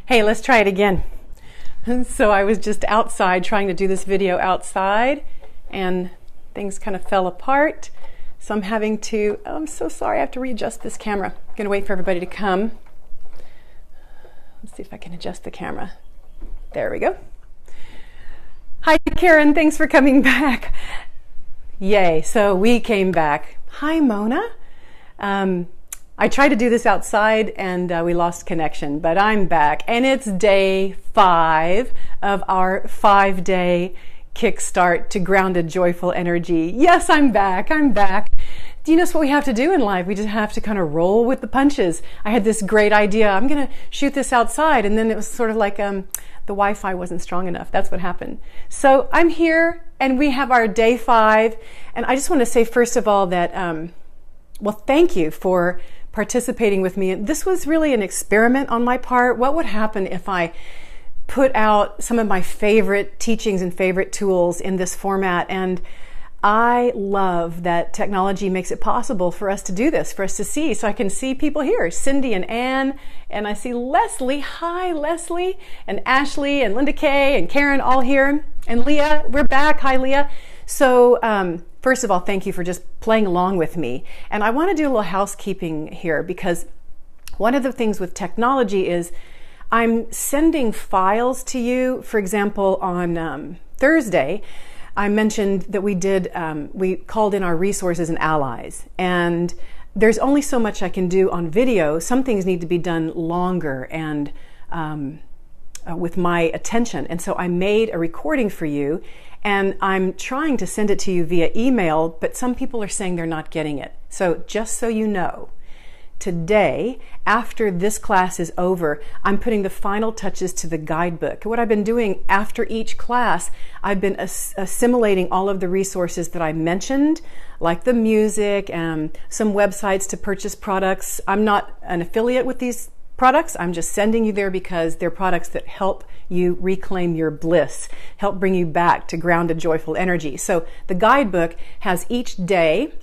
Hey, let's try it again. So I was just outside trying to do this video outside and things kind of fell apart. So I'm having to, I'm so sorry, I have to readjust this camera. I'm going to wait for everybody to come. Let's see if I can adjust the camera. There we go. Hi, Karen. Thanks for coming back. Yay. So we came back. Hi, Mona. I tried to do this outside and we lost connection, but I'm back. And it's day 5 of our 5-day kickstart to grounded, joyful energy. Yes, I'm back. I'm back. Do you know what we have to do in life? We just have to kind of roll with the punches. I had this great idea. I'm going to shoot this outside. And then it was sort of like the Wi-Fi wasn't strong enough. That's what happened. So I'm here and we have our day 5. And I just want to say, first of all, that, well, thank you for participating with me. This was really an experiment on my part. What would happen if I put out some of my favorite teachings and favorite tools in this format? And I love that technology makes it possible for us to do this, for us to see. So I can see people here, Cindy and Ann, and I see Leslie. Hi, Leslie, and Ashley, and Linda Kay, and Karen, all here. And Leah, we're back. Hi, Leah. So first of all, thank you for just playing along with me. And I want to do a little housekeeping here, because one of the things with technology is I'm sending files to you. For example, on Thursday, I mentioned that we called in our resources and allies. And there's only so much I can do on video. Some things need to be done longer and with my attention. And so I made a recording for you. And I'm trying to send it to you via email, but some people are saying they're not getting it. So just so you know, today, after this class is over, I'm putting the final touches to the guidebook. What I've been doing after each class, I've been assimilating all of the resources that I mentioned, like the music and some websites to purchase products. I'm not an affiliate with these products. I'm just sending you there because they're products that help you reclaim your bliss, help bring you back to grounded, joyful energy. So the guidebook has each day,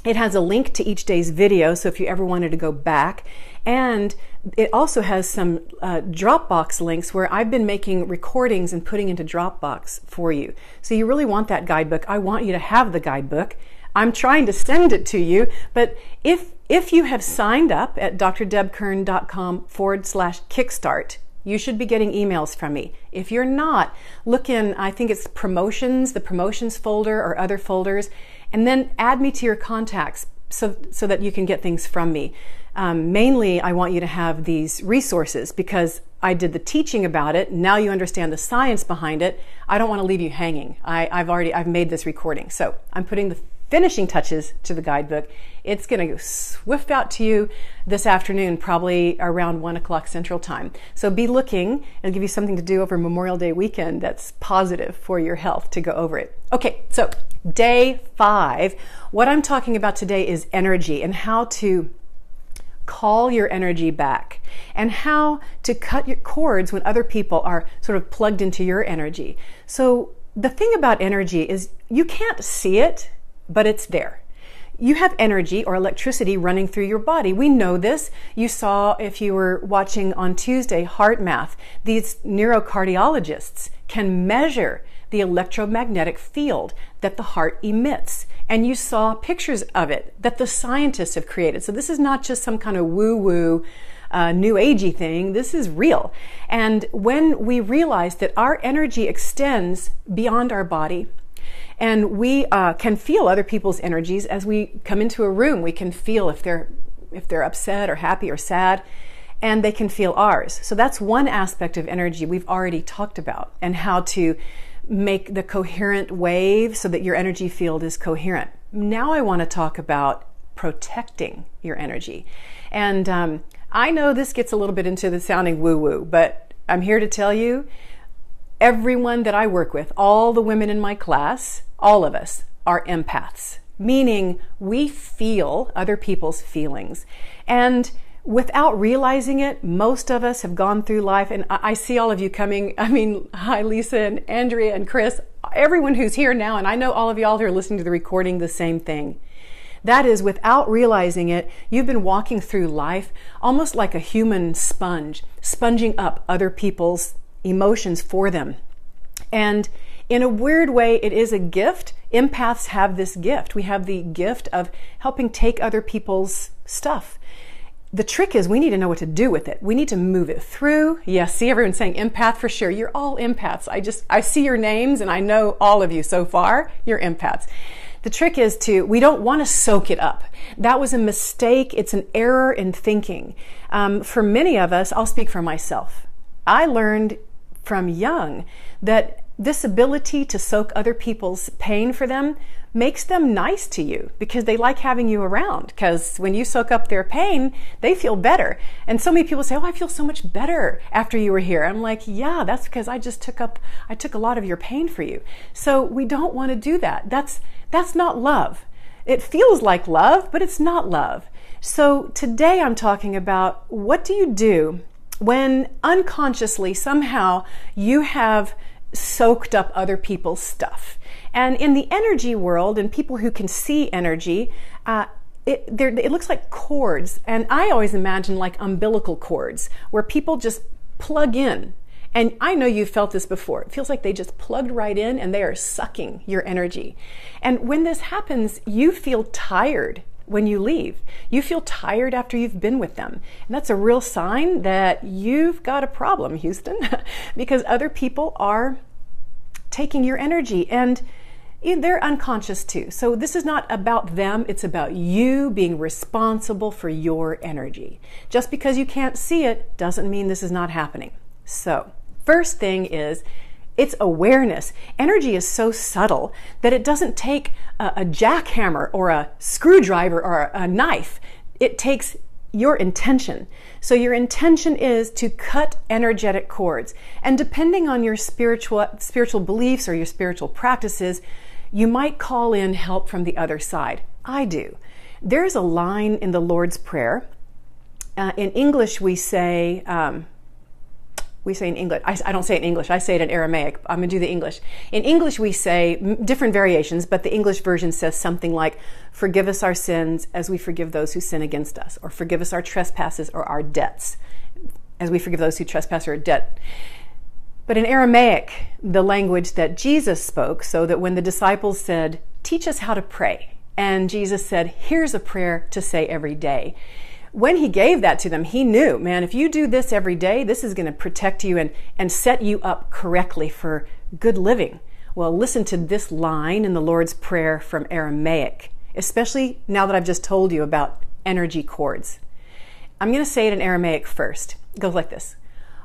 it has a link to each day's video, so if you ever wanted to go back, and it also has some Dropbox links where I've been making recordings and putting into Dropbox for you. So you really want that guidebook. I want you to have the guidebook. I'm trying to send it to you, but if you have signed up at drdebkern.com/kickstart, you should be getting emails from me. If you're not, look in, I think it's promotions, the promotions folder or other folders, and then add me to your contacts so that you can get things from me. Mainly, I want you to have these resources because I did the teaching about it. Now you understand the science behind it. I don't want to leave you hanging. I've made this recording. So I'm putting the finishing touches to the guidebook. It's going to swift out to you this afternoon, probably around 1 o'clock Central Time. So be looking. It'll give you something to do over Memorial Day weekend that's positive for your health to go over it. Okay, so day 5. What I'm talking about today is energy and how to call your energy back and how to cut your cords when other people are sort of plugged into your energy. So the thing about energy is you can't see it, but it's there. You have energy or electricity running through your body. We know this. You saw, if you were watching on Tuesday, Heart Math, these neurocardiologists can measure the electromagnetic field that the heart emits. And you saw pictures of it that the scientists have created. So this is not just some kind of woo-woo, new agey thing. This is real. And when we realize that our energy extends beyond our body, and we can feel other people's energies as we come into a room. We can feel if they're upset or happy or sad, and they can feel ours. So that's one aspect of energy we've already talked about, and how to make the coherent wave so that your energy field is coherent. Now I want to talk about protecting your energy. And I know this gets a little bit into the sounding woo-woo, but I'm here to tell you, everyone that I work with, all the women in my class, all of us are empaths, meaning we feel other people's feelings. And without realizing it, most of us have gone through life, and I see all of you coming. I mean, hi, Lisa and Andrea and Chris, everyone who's here now, and I know all of y'all who are listening to the recording, the same thing. That is, without realizing it, you've been walking through life almost like a human sponge, sponging up other people's emotions for them. And in a weird way, it is a gift. Empaths have this gift. We have the gift of helping take other people's stuff. The trick is we need to know what to do with it. We need to move it through. Yes, see everyone saying empath for sure. You're all empaths. I see your names and I know all of you so far. You're empaths. The trick is we don't want to soak it up. That was a mistake. It's an error in thinking. For many of us, I'll speak for myself. I learned from young that this ability to soak other people's pain for them makes them nice to you because they like having you around. Because when you soak up their pain, they feel better. And so many people say, oh, I feel so much better after you were here. I'm like, yeah, that's because I took a lot of your pain for you. So we don't want to do that. That's not love. It feels like love, but it's not love. So today I'm talking about what do you do when unconsciously somehow you have soaked up other people's stuff. And in the energy world, and people who can see energy, it looks like cords. And I always imagine like umbilical cords where people just plug in. And I know you've felt this before. It feels like they just plugged right in and they are sucking your energy. And when this happens, you feel tired when you leave. You feel tired after you've been with them. And that's a real sign that you've got a problem, Houston, because other people are taking your energy and they're unconscious too. So this is not about them. It's about you being responsible for your energy. Just because you can't see it doesn't mean this is not happening. So first thing is, it's awareness. Energy is so subtle that it doesn't take a jackhammer or a screwdriver or a knife. It takes your intention. So your intention is to cut energetic cords. And depending on your spiritual beliefs or your spiritual practices, you might call in help from the other side. I do. There's a line in the Lord's Prayer. In English, we say in English, I don't say it in English, I say it in Aramaic. I'm going to do the English. In English, we say different variations, but the English version says something like, forgive us our sins as we forgive those who sin against us, or forgive us our trespasses or our debts as we forgive those who trespass or are debt. But in Aramaic, the language that Jesus spoke, so that when the disciples said, teach us how to pray, and Jesus said, here's a prayer to say every day. When he gave that to them, he knew, man, if you do this every day, this is going to protect you and set you up correctly for good living. Well, listen to this line in the Lord's Prayer from Aramaic, especially now that I've just told you about energy cords. I'm going to say it in Aramaic first. It goes like this.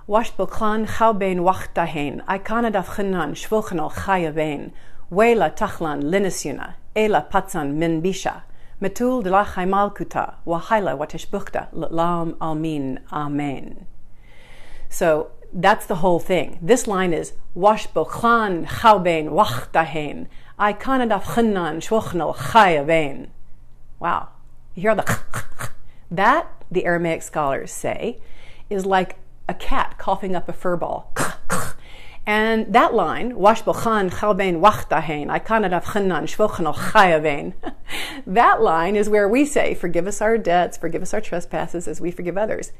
Wash boklan chaubein wachtahen, aikana davchenan shvochanal chayavein, weila tachlan linisyuna, ela patsan min bisha. Metul de la chaimalkuta, wahaila wateshbuchta, lam almin, amen. So that's the whole thing. This line is, wash bochan chaubein wachtahen, I kanadaf chinnan shwochnal chayavein. Wow. You hear the that, the Aramaic scholars say, is like a cat coughing up a fur ball. And that line, wash bochan chalbein wachtahen, I kanadav chinnan shvochanal chayavein. That line is where we say, forgive us our debts, forgive us our trespasses as we forgive others.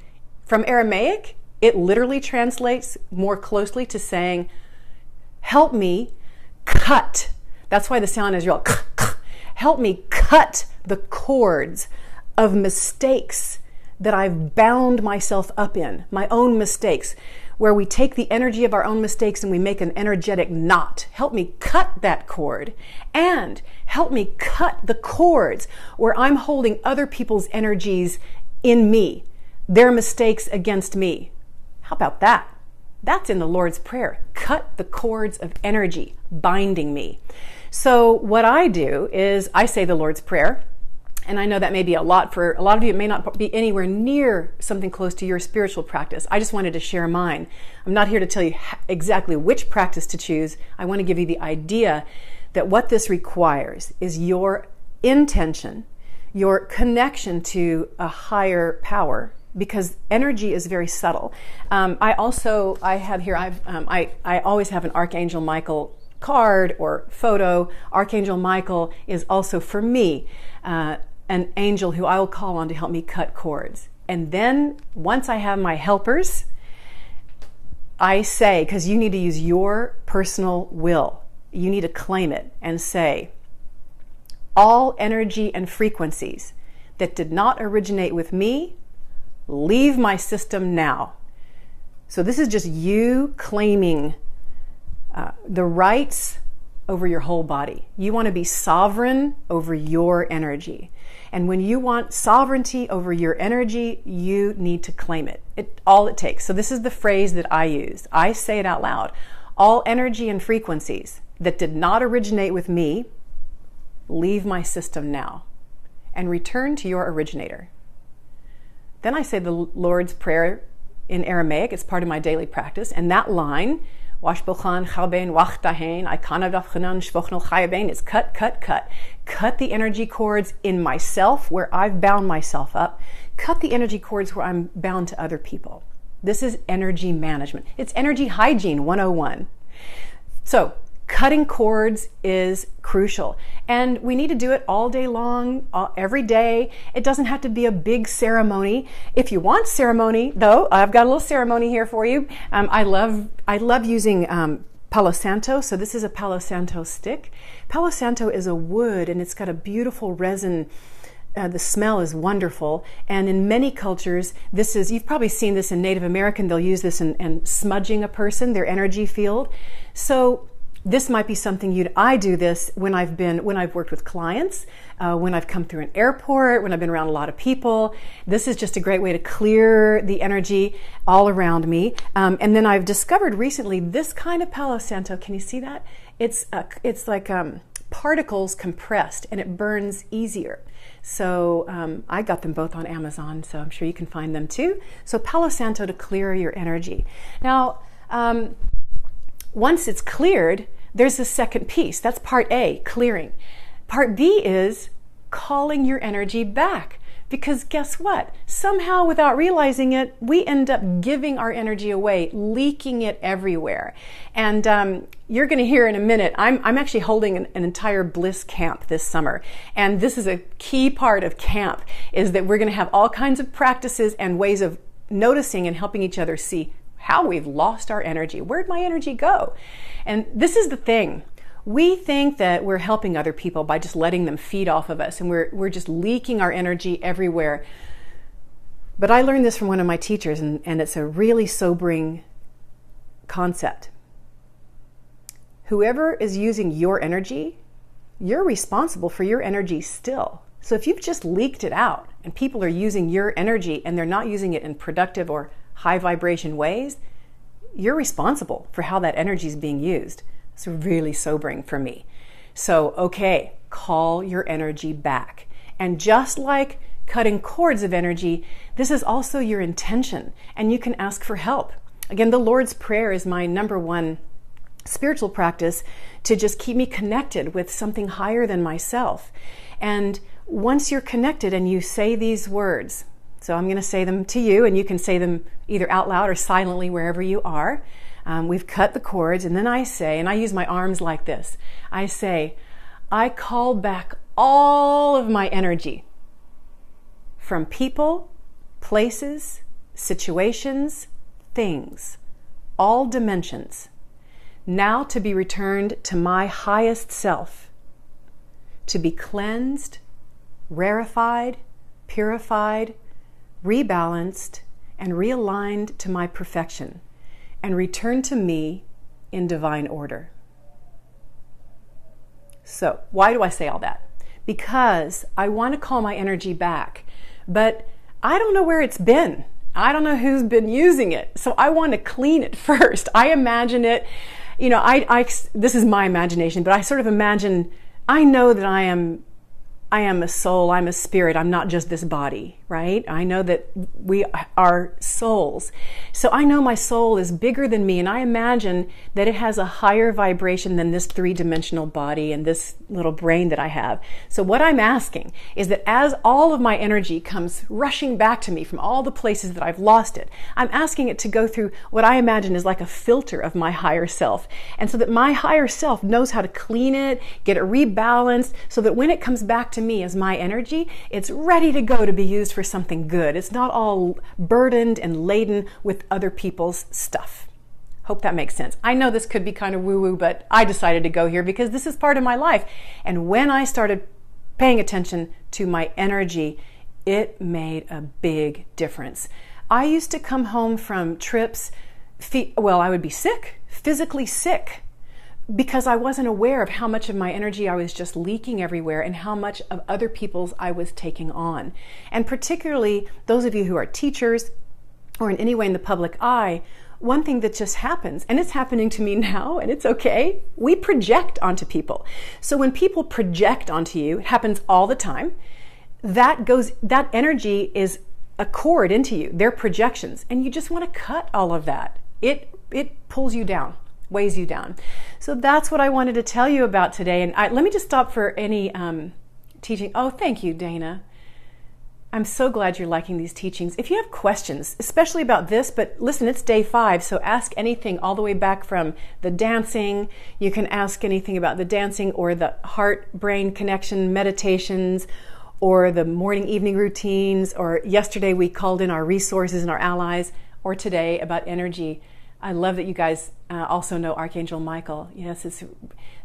From Aramaic, it literally translates more closely to saying, help me cut. That's why the sound is real. Help me cut the cords of mistakes that I've bound myself up in, my own mistakes, where we take the energy of our own mistakes and we make an energetic knot. Help me cut that cord, and help me cut the cords where I'm holding other people's energies in me, their mistakes against me. How about that? That's in the Lord's Prayer. Cut the cords of energy binding me. So what I do is I say the Lord's Prayer. And I know that may be a lot for a lot of you. It may not be anywhere near something close to your spiritual practice. I just wanted to share mine. I'm not here to tell you exactly which practice to choose. I want to give you the idea that what this requires is your intention, your connection to a higher power, because energy is very subtle. I always have an Archangel Michael card or photo. Archangel Michael is also for me an angel who I will call on to help me cut cords. And then once I have my helpers, I say, because you need to use your personal will, you need to claim it and say, all energy and frequencies that did not originate with me, leave my system now. So this is just you claiming the rights over your whole body. You want to be sovereign over your energy. And when you want sovereignty over your energy, you need to claim it. All it takes. So this is the phrase that I use. I say it out loud. All energy and frequencies that did not originate with me, leave my system now and return to your originator. Then I say the Lord's Prayer in Aramaic. It's part of my daily practice. And that line, it's cut, cut, cut. Cut the energy cords in myself where I've bound myself up. Cut the energy cords where I'm bound to other people. This is energy management. It's energy hygiene 101. So cutting cords is crucial. And we need to do it all day long, every day. It doesn't have to be a big ceremony. If you want ceremony, though, I've got a little ceremony here for you. I love using Palo Santo. So this is a Palo Santo stick. Palo Santo is a wood and it's got a beautiful resin. The smell is wonderful. And in many cultures, you've probably seen this in Native American, they'll use this in smudging a person, their energy field. So this might be something I do this when I've worked with clients, when I've come through an airport, when I've been around a lot of people. This is just a great way to clear the energy all around me. And then I've discovered recently this kind of Palo Santo. Can you see that? It's like particles compressed and it burns easier. So I got them both on Amazon, so I'm sure you can find them too. So Palo Santo to clear your energy. Now, once it's cleared, there's the second piece. That's part A, clearing. Part B is calling your energy back. Because guess what? Somehow, without realizing it, we end up giving our energy away, leaking it everywhere. And you're going to hear in a minute, I'm actually holding an entire Bliss Camp this summer. And this is a key part of camp, is that we're going to have all kinds of practices and ways of noticing and helping each other see how we've lost our energy. Where'd my energy go? And this is the thing. We think that we're helping other people by just letting them feed off of us, and we're just leaking our energy everywhere. But I learned this from one of my teachers, and it's a really sobering concept. Whoever is using your energy, you're responsible for your energy still. So if you've just leaked it out and people are using your energy and they're not using it in productive or high vibration ways, you're responsible for how that energy is being used. It's really sobering for me. So, okay, call your energy back. And just like cutting cords of energy, this is also your intention, and you can ask for help. Again, the Lord's Prayer is my number one spiritual practice to just keep me connected with something higher than myself. And once you're connected and you say these words, so I'm going to say them to you, and you can say them either out loud or silently wherever you are. We've cut the cords, and then I say, and I use my arms like this, I say, I call back all of my energy from people, places, situations, things, all dimensions, now to be returned to my highest self, to be cleansed, rarefied, purified, rebalanced, and realigned to my perfection, and return to me in divine order. So, why do I say all that? Because I want to call my energy back, but I don't know where it's been. I don't know who's been using it. So I want to clean it first. I imagine it, this is my imagination, but I sort of imagine, I know that I am a soul, I'm a spirit, I'm not just this body, right? I know that we are souls. So I know my soul is bigger than me, and I imagine that it has a higher vibration than this three-dimensional body and this little brain that I have. So what I'm asking is that as all of my energy comes rushing back to me from all the places that I've lost it, I'm asking it to go through what I imagine is like a filter of my higher self. And so that my higher self knows how to clean it, get it rebalanced, so that when it comes back to me as my energy, it's ready to go to be used for something good. It's not all burdened and laden with other people's stuff. Hope that makes sense. I know this could be kind of woo-woo, but I decided to go here because this is part of my life. And when I started paying attention to my energy, it made a big difference. I used to come home from trips, I would be sick, physically sick, because I wasn't aware of how much of my energy I was just leaking everywhere and how much of other people's I was taking on. And particularly those of you who are teachers or in any way in the public eye, one thing that just happens, and it's happening to me now, and it's okay, we project onto people. So when people project onto you, it happens all the time, that energy is a cord into you, their projections, and you just want to cut all of that. It pulls you down, weighs you down. So that's what I wanted to tell you about today. And let me just stop for any teaching. Oh, thank you, Dana. I'm so glad you're liking these teachings. If you have questions, especially about this, but listen, it's day 5, so ask anything all the way back from the dancing. You can ask anything about the dancing or the heart-brain connection meditations or the morning evening routines, or yesterday we called in our resources and our allies, or today about energy. I love that you guys also know Archangel Michael. Yes,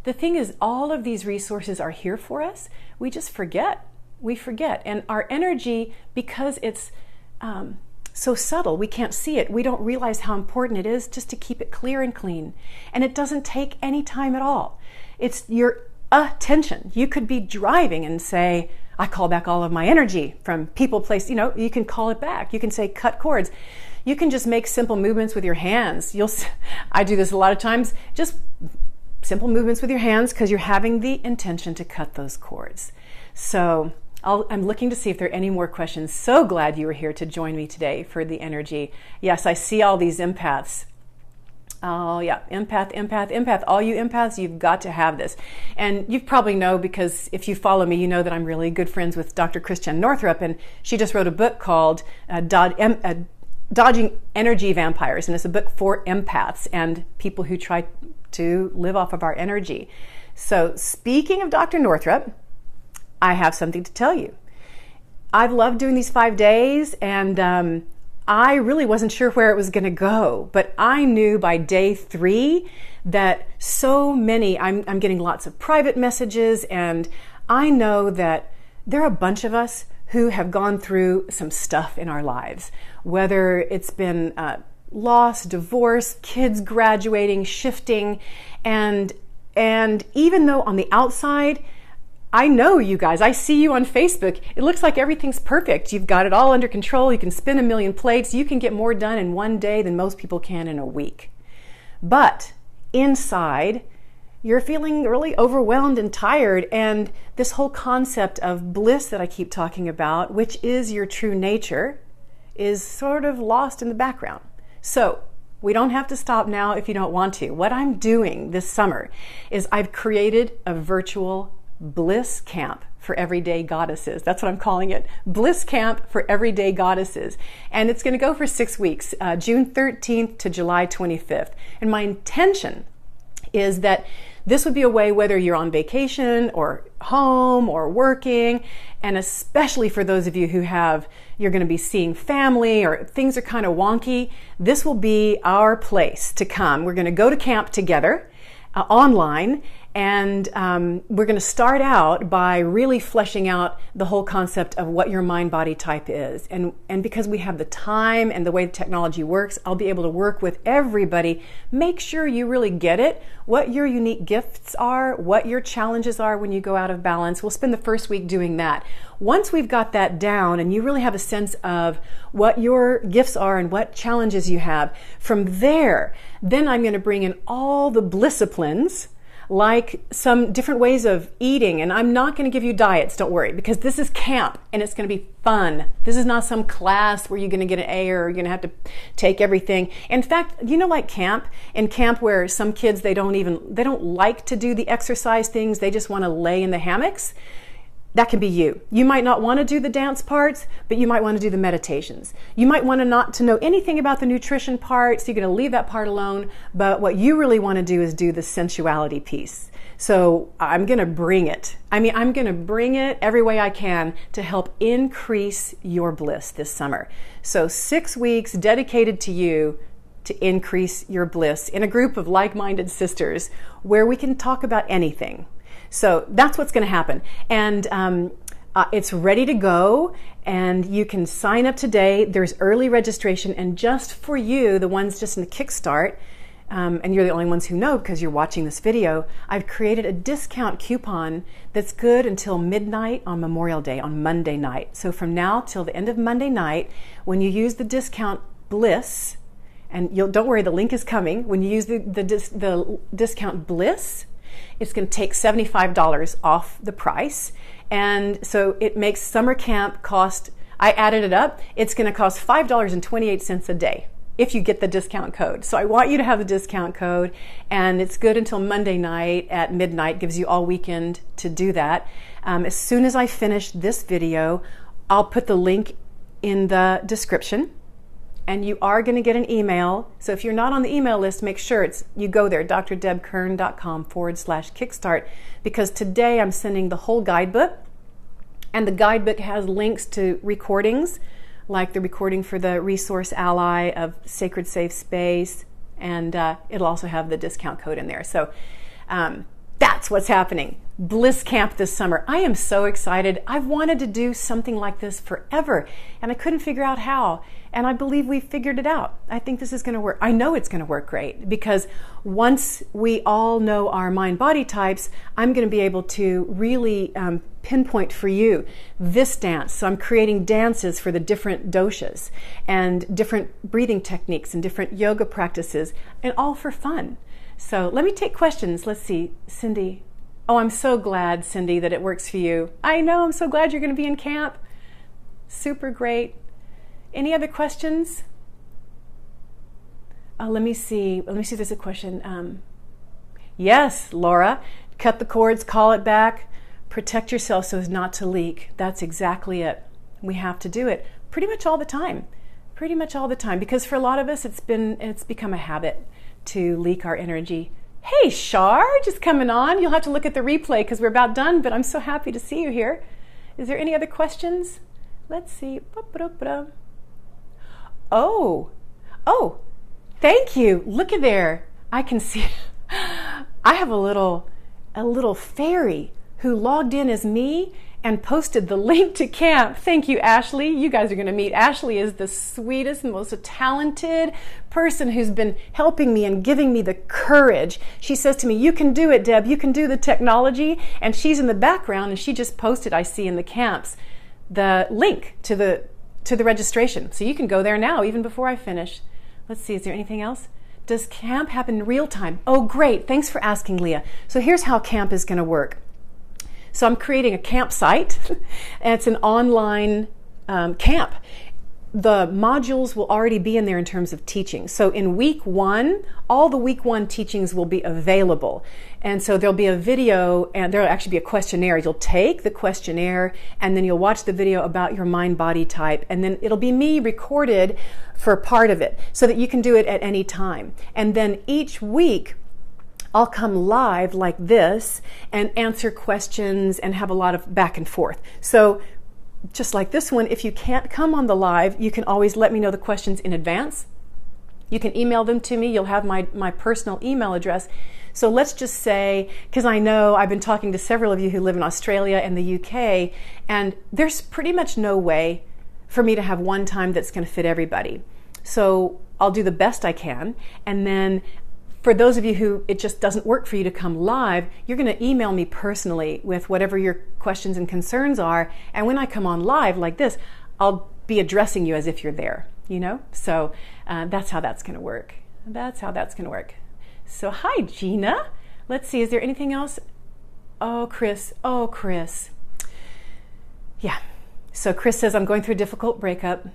the thing is, all of these resources are here for us. We just forget. We forget. And our energy, because it's so subtle, we can't see it. We don't realize how important it is just to keep it clear and clean. And it doesn't take any time at all. It's your attention. You could be driving and say, I call back all of my energy from people, place, you can call it back. You can say cut cords. You can just make simple movements with your hands. I do this a lot of times, just simple movements with your hands because you're having the intention to cut those cords. So I'm looking to see if there are any more questions. So glad you were here to join me today for the energy. Yes, I see all these empaths. Oh yeah, empath. All you empaths, you've got to have this. And you probably know, because if you follow me, you know that I'm really good friends with Dr. Christiane Northrup, and she just wrote a book called Dodging Energy Vampires, and it's a book for empaths and people who try to live off of our energy. So speaking of Dr. Northrup, I have something to tell you. I've loved doing these 5 days, and I really wasn't sure where it was going to go, but I knew by day 3 that so many, I'm getting lots of private messages, and I know that there are a bunch of us who have gone through some stuff in our lives, whether it's been loss, divorce, kids graduating, shifting, and even though on the outside, I know you guys, I see you on Facebook. It looks like everything's perfect. You've got it all under control. You can spin a million plates. You can get more done in one day than most people can in a week. But inside, you're feeling really overwhelmed and tired. And this whole concept of bliss that I keep talking about, which is your true nature, is sort of lost in the background. So we don't have to stop now if you don't want to. What I'm doing this summer is I've created a virtual Bliss Camp for Everyday Goddesses. That's what I'm calling it. Bliss Camp for Everyday Goddesses. And it's going to go for 6 weeks, June 13th to July 25th. And my intention is that this would be a way, whether you're on vacation or home or working, and especially for those of you who you're going to be seeing family or things are kind of wonky, this will be our place to come. We're going to go to camp together online. And we're going to start out by really fleshing out the whole concept of what your mind-body type is. And because we have the time and the way the technology works, I'll be able to work with everybody. Make sure you really get it, what your unique gifts are, what your challenges are when you go out of balance. We'll spend the first week doing that. Once we've got that down and you really have a sense of what your gifts are and what challenges you have, from there, then I'm going to bring in all the blissciplines like some different ways of eating. And I'm not going to give you diets, don't worry, because this is camp and it's going to be fun. This is not some class where you're going to get an A or you're going to have to take everything. In fact, like in camp where some kids, they don't like to do the exercise things. They just want to lay in the hammocks. That can be you. You might not want to do the dance parts, but you might want to do the meditations. You might want not to know anything about the nutrition part, so you're going to leave that part alone. But what you really want to do is do the sensuality piece. So I'm going to bring it. I'm going to bring it every way I can to help increase your bliss this summer. So 6 weeks dedicated to you to increase your bliss in a group of like-minded sisters where we can talk about anything. So that's what's going to happen. And it's ready to go, and you can sign up today. There's early registration, and just for you, the ones just in the Kickstart, and you're the only ones who know because you're watching this video, I've created a discount coupon that's good until midnight on Memorial Day, on Monday night. So from now till the end of Monday night, when you use the discount Bliss, and don't worry, the link is coming. When you use the discount Bliss, it's going to take $75 off the price. And so it makes summer camp cost, I added it up, it's going to cost $5.28 a day if you get the discount code. So I want you to have the discount code, and it's good until Monday night at midnight, gives you all weekend to do that. As soon as I finish this video, I'll put the link in the description. And you are going to get an email. So if you're not on the email list, make sure you go there, drdebkern.com/kickstart, because today I'm sending the whole guidebook. And the guidebook has links to recordings, like the recording for the Resource Ally of Sacred Safe Space. And it'll also have the discount code in there. So that's what's happening. Bliss Camp this summer. I am so excited. I've wanted to do something like this forever, and I couldn't figure out how. And I believe we figured it out. I think this is going to work. I know it's going to work great, because once we all know our mind-body types, I'm going to be able to really pinpoint for you this dance. So I'm creating dances for the different doshas and different breathing techniques and different yoga practices, and all for fun. So let me take questions. Let's see, Cindy. Oh, I'm so glad, Cindy, that it works for you. I know, I'm so glad you're going to be in camp. Super great. Any other questions? Let me see if there's a question. Yes, Laura, cut the cords, call it back, protect yourself so as not to leak. That's exactly it. We have to do it pretty much all the time. Pretty much all the time, because for a lot of us, it's become a habit to leak our energy. Hey, Shar, just coming on. You'll have to look at the replay because we're about done, but I'm so happy to see you here. Is there any other questions? Let's see. Oh, thank you. Look at there. I can see. I have a little fairy who logged in as me and posted the link to camp. Thank you, Ashley. You guys are going to meet. Ashley is the sweetest, most talented person who's been helping me and giving me the courage. She says to me, you can do it, Deb. You can do the technology. And she's in the background, and she just posted, I see in the camps, the link to the registration. So you can go there now, even before I finish. Let's see, is there anything else? Does camp happen in real time? Oh, great. Thanks for asking, Leah. So here's how camp is going to work. So I'm creating a campsite, and it's an online camp. The modules will already be in there in terms of teaching. So in week 1, all the week 1 teachings will be available. And so there'll be a video, and there'll actually be a questionnaire. You'll take the questionnaire, and then you'll watch the video about your mind-body type, and then it'll be me recorded for part of it so that you can do it at any time. And then each week, I'll come live like this and answer questions and have a lot of back and forth. So just like this one, if you can't come on the live, you can always let me know the questions in advance. You can email them to me. You'll have my personal email address. So let's just say, because I know I've been talking to several of you who live in Australia and the UK, and there's pretty much no way for me to have one time that's going to fit everybody. So I'll do the best I can, and then for those of you who it just doesn't work for you to come live, you're going to email me personally with whatever your questions and concerns are. And when I come on live like this, I'll be addressing you as if you're there, So that's how that's going to work. So hi, Gina. Let's see, is there anything else? Oh, Chris. Yeah. So Chris says, I'm going through a difficult breakup.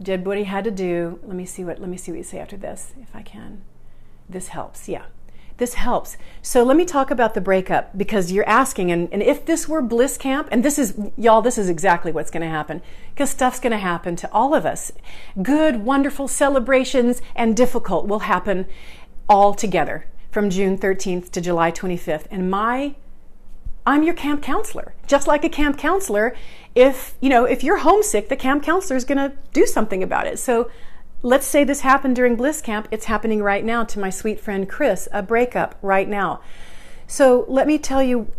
Did what he had to do. Let me see what you say after this, if I can. This helps. Yeah. This helps. So let me talk about the breakup, because you're asking, and if this were Bliss Camp, and this is, y'all, this is exactly what's going to happen, because stuff's going to happen to all of us. Good, wonderful celebrations and difficult will happen all together from June 13th to July 25th. And I'm your camp counselor. Just like a camp counselor, if you're homesick, the camp counselor is going to do something about it. So let's say this happened during Bliss Camp. It's happening right now to my sweet friend Chris, a breakup right now. So let me tell you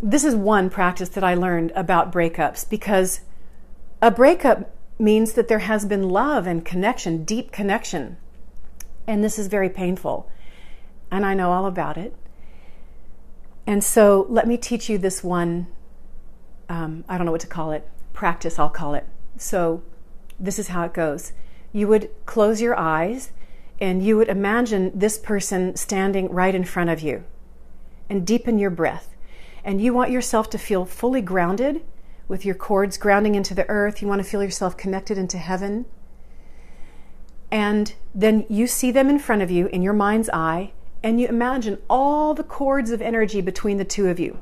this is one practice that I learned about breakups, because a breakup means that there has been love and connection, deep connection. And this is very painful. And I know all about it. And so let me teach you this one, I don't know what to call it, practice I'll call it. So this is how it goes. You would close your eyes and you would imagine this person standing right in front of you, and deepen your breath. And you want yourself to feel fully grounded, with your cords grounding into the earth. You want to feel yourself connected into heaven. And then you see them in front of you in your mind's eye, and you imagine all the cords of energy between the two of you.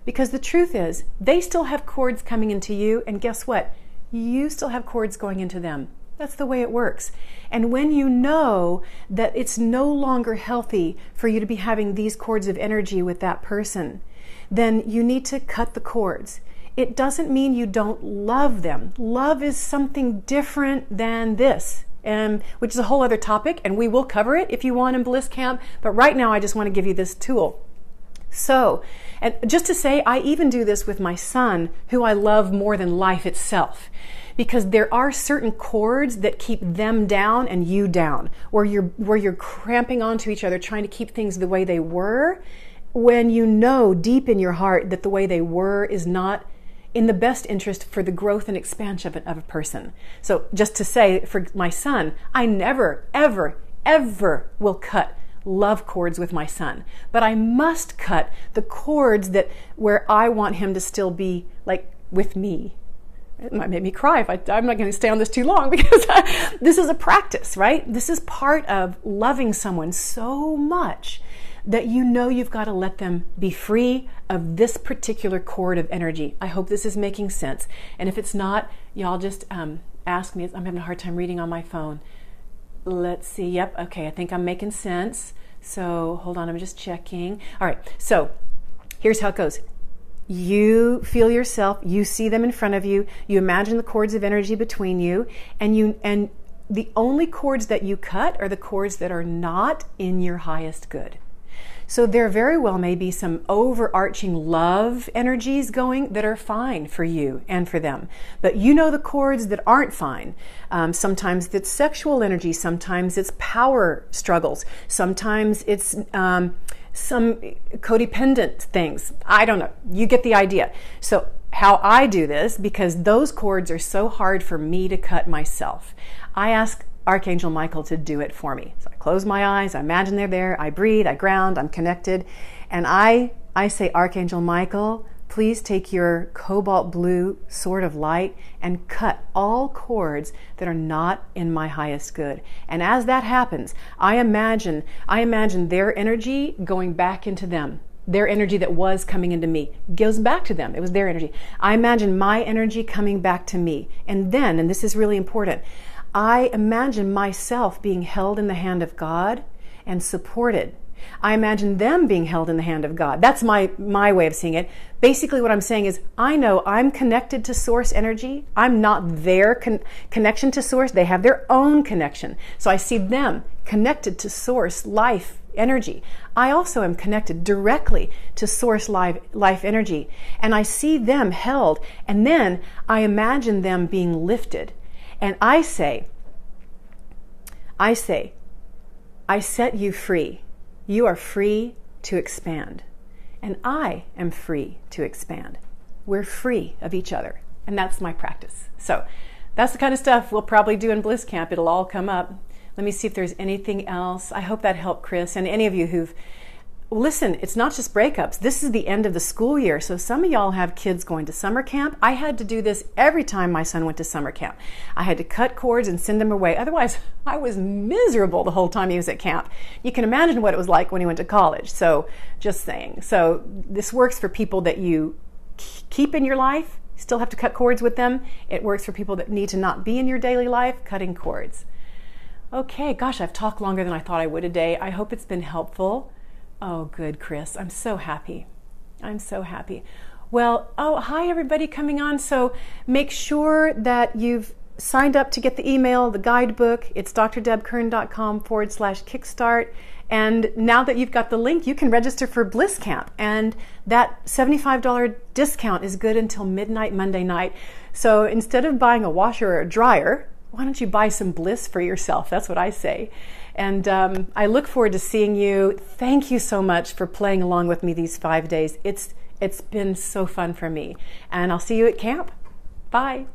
Because the truth is, they still have cords coming into you, and guess what? You still have cords going into them. That's the way it works. And when you know that it's no longer healthy for you to be having these cords of energy with that person, then you need to cut the cords. It doesn't mean you don't love them. Love is something different than this, which is a whole other topic, and we will cover it if you want in Bliss Camp. But right now, I just want to give you this tool. So, and just to say, I even do this with my son, who I love more than life itself, because there are certain cords that keep them down and you down, where you're cramping onto each other, trying to keep things the way they were, when you know deep in your heart that the way they were is not in the best interest for the growth and expansion of a person. So just to say, for my son, I never, ever, ever will cut love cords with my son, but I must cut the cords where I want him to still be like with me. It might make me cry if I'm not going to stay on this too long, because this is a practice, right? This is part of loving someone so much that you know you've got to let them be free of this particular cord of energy. I hope this is making sense. And if it's not, y'all just ask me. I'm having a hard time reading on my phone. Let's see. Yep. Okay. I think I'm making sense. So hold on. I'm just checking. All right. So here's how it goes. You feel yourself, you see them in front of you, you imagine the cords of energy between you, and the only cords that you cut are the cords that are not in your highest good. So there very well may be some overarching love energies going that are fine for you and for them. But you know the cords that aren't fine. Sometimes it's sexual energy, sometimes it's power struggles, sometimes it's some codependent things. I don't know. You get the idea. So how I do this, because those cords are so hard for me to cut myself, I ask Archangel Michael to do it for me. So I close my eyes, I imagine they're there, I breathe, I ground, I'm connected, and I say, Archangel Michael, please take your cobalt blue sword of light and cut all cords that are not in my highest good. And as that happens, I imagine their energy going back into them. Their energy that was coming into me goes back to them. It was their energy. I imagine my energy coming back to me. And then, and this is really important, I imagine myself being held in the hand of God and supported. I imagine them being held in the hand of God. That's my way of seeing it. Basically what I'm saying is, I know I'm connected to source energy. I'm not their connection to source. They have their own connection. So I see them connected to source life energy. I also am connected directly to source life energy. And I see them held. And then I imagine them being lifted. And I say, I set you free. You are free to expand. And I am free to expand. We're free of each other. And that's my practice. So that's the kind of stuff we'll probably do in Bliss Camp. It'll all come up. Let me see if there's anything else. I hope that helped, Chris. And any of you who've listen, it's not just breakups. This is the end of the school year. So some of y'all have kids going to summer camp. I had to do this every time my son went to summer camp. I had to cut cords and send him away. Otherwise, I was miserable the whole time he was at camp. You can imagine what it was like when he went to college. So just saying. So this works for people that you keep in your life, still have to cut cords with them. It works for people that need to not be in your daily life, cutting cords. Okay, gosh, I've talked longer than I thought I would today. I hope it's been helpful. Oh, good, Chris. I'm so happy. I'm so happy. Well, oh, hi, everybody coming on. So make sure that you've signed up to get the email, the guidebook. It's drdebkern.com/kickstart. And now that you've got the link, you can register for Bliss Camp. And that $75 discount is good until midnight Monday night. So instead of buying a washer or a dryer, why don't you buy some Bliss for yourself? That's what I say. And I look forward to seeing you. Thank you so much for playing along with me these 5 days. It's been so fun for me. And I'll see you at camp. Bye.